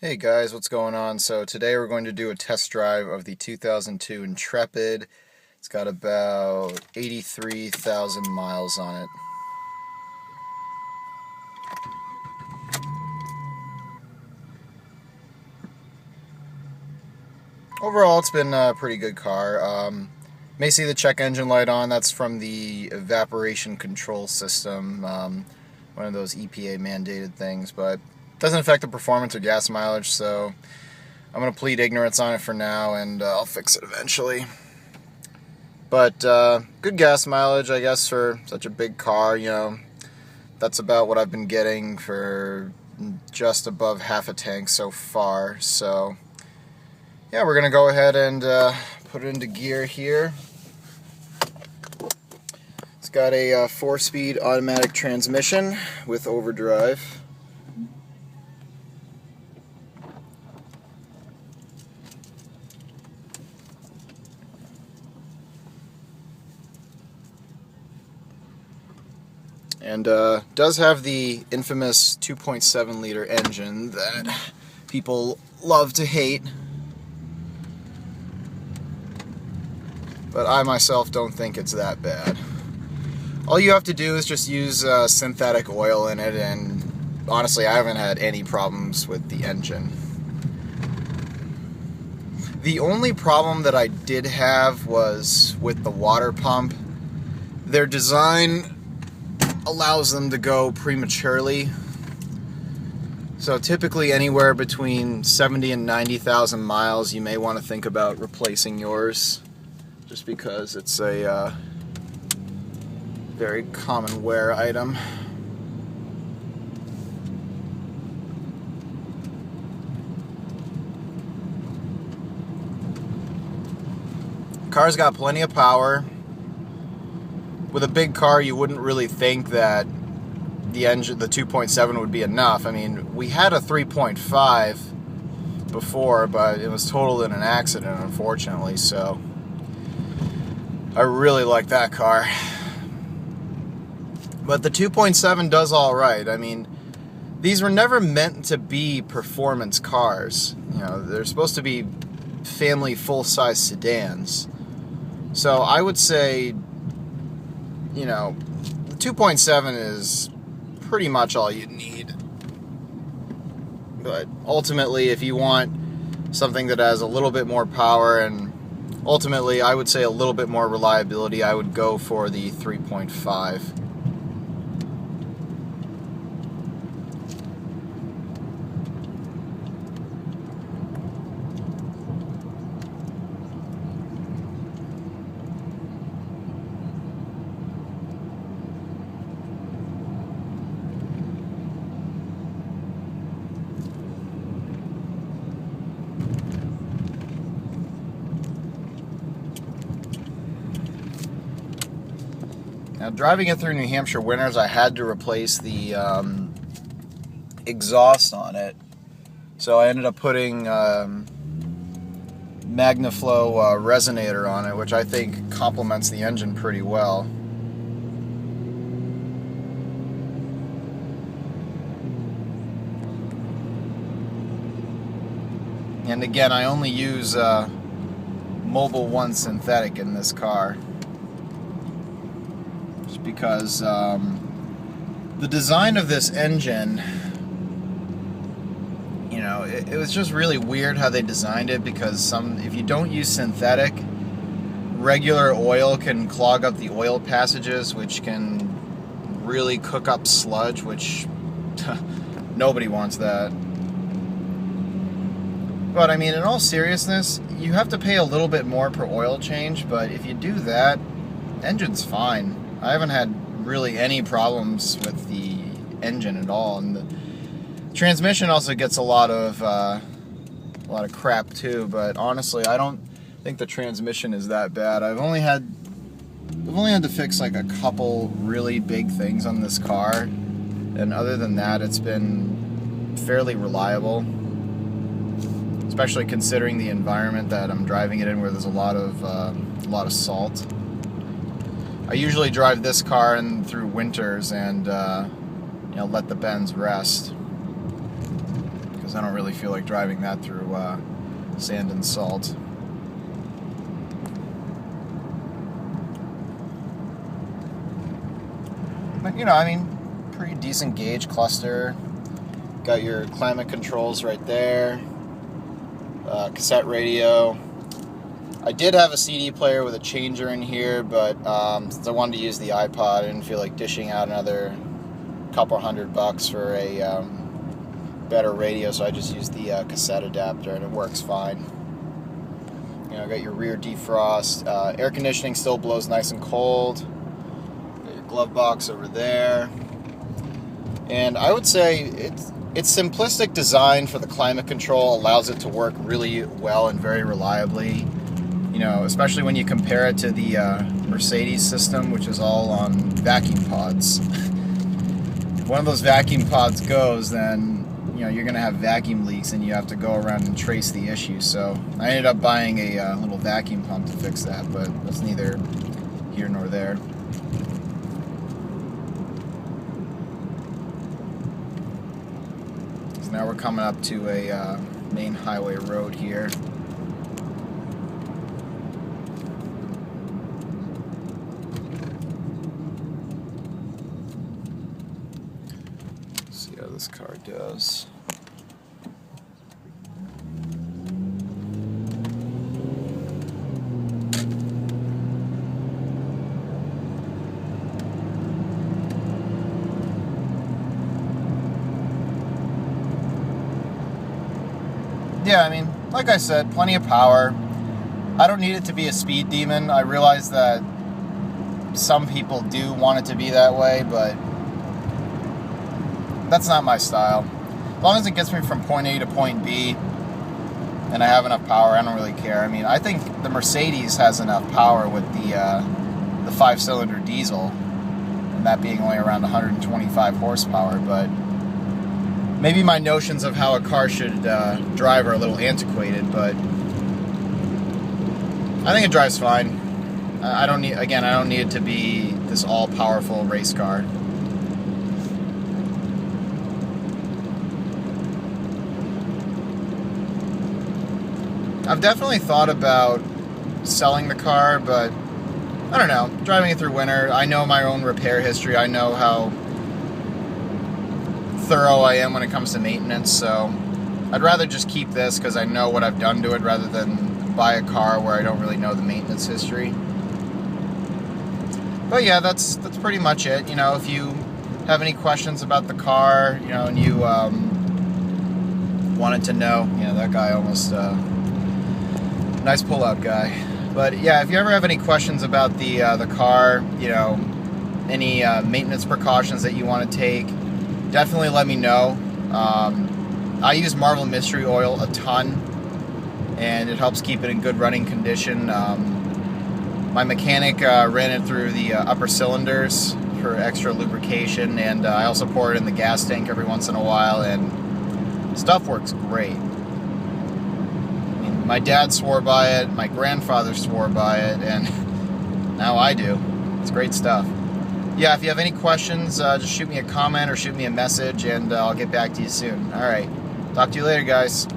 Hey guys, what's going on? So today we're going to do a test drive of the 2002 Intrepid. It's got about 83,000 miles on it. Overall, it's been a pretty good car. May see the check engine light on. That's from the evaporation control system, one of those EPA mandated things, but doesn't affect the performance or gas mileage, so I'm going to plead ignorance on it for now, and I'll fix it eventually. But good gas mileage, I guess, for such a big car. That's about what I've been getting for just above half a tank so far. So yeah, we're gonna go ahead and put it into gear here. It's got a 4-speed automatic transmission with overdrive. And does have the infamous 2.7 liter engine that people love to hate, but I myself don't think it's that bad. All you have to do is just use synthetic oil in it, and honestly I haven't had any problems with the engine. The only problem that I did have was with the water pump. Their design allows them to go prematurely. So typically anywhere between 70 and 90,000 miles you may want to think about replacing yours, just because it's a very common wear item. Car's got plenty of power. With a big car, you wouldn't really think that the engine, the 2.7 would be enough. I mean, we had a 3.5 before, but it was totaled in an accident, unfortunately, so I really like that car. But the 2.7 does all right. I mean, these were never meant to be performance cars. They're supposed to be family full-size sedans. So I would say, the 2.7 is pretty much all you need. But ultimately, if you want something that has a little bit more power and ultimately, I would say a little bit more reliability, I would go for the 3.5. Now, driving it through New Hampshire winters, I had to replace the exhaust on it. So I ended up putting MagnaFlow resonator on it, which I think complements the engine pretty well. And again, I only use Mobil 1 synthetic in this car, because the design of this engine, it was just really weird how they designed it, because if you don't use synthetic, regular oil can clog up the oil passages, which can really cook up sludge, which nobody wants that. But I mean, in all seriousness, you have to pay a little bit more per oil change, but if you do that, engine's fine. I haven't had really any problems with the engine at all, and the transmission also gets a lot of crap too. But honestly, I don't think the transmission is that bad. I've only had to fix like a couple really big things on this car, and other than that, it's been fairly reliable. Especially considering the environment that I'm driving it in, where there's a lot of salt. I usually drive this car in through winters and let the bends rest, because I don't really feel like driving that through sand and salt. But, you know, I mean, pretty decent gauge cluster. Got your climate controls right there. Cassette radio. I did have a CD player with a changer in here, but since I wanted to use the iPod, I didn't feel like dishing out another couple $100 for a better radio, so I just used the cassette adapter, and it works fine. You know, got your rear defrost. Air conditioning still blows nice and cold. Got your glove box over there. And I would say its simplistic design for the climate control allows it to work really well and very reliably. You know, especially when you compare it to the Mercedes system, which is all on vacuum pods. If one of those vacuum pods goes, then you know you're going to have vacuum leaks, and you have to go around and trace the issue. So I ended up buying a little vacuum pump to fix that, but that's neither here nor there. So now we're coming up to a main highway road here. See how this car does. Yeah, I mean, like I said, plenty of power. I don't need it to be a speed demon. I realize that some people do want it to be that way, but that's not my style. As long as it gets me from point A to point B and I have enough power, I don't really care. I mean, I think the Mercedes has enough power with the 5-cylinder diesel, and that being only around 125 horsepower, but maybe my notions of how a car should drive are a little antiquated, but I think it drives fine. I don't need it to be this all-powerful race car. I've definitely thought about selling the car, but I don't know. Driving it through winter, I know my own repair history. I know how thorough I am when it comes to maintenance, so I'd rather just keep this because I know what I've done to it rather than buy a car where I don't really know the maintenance history. But yeah, that's pretty much it. You know, if you have any questions about the car, you know, and you wanted to know, you know, that guy almost nice pull-out guy. But yeah, if you ever have any questions about the car, you know, any maintenance precautions that you want to take, definitely let me know. I use Marvel Mystery Oil a ton, and it helps keep it in good running condition. My mechanic ran it through the upper cylinders for extra lubrication, and I also pour it in the gas tank every once in a while, and stuff works great. I mean, my dad swore by it, my grandfather swore by it, and now I do. It's great stuff. Yeah, if you have any questions, just shoot me a comment or shoot me a message, and I'll get back to you soon. All right. Talk to you later, guys.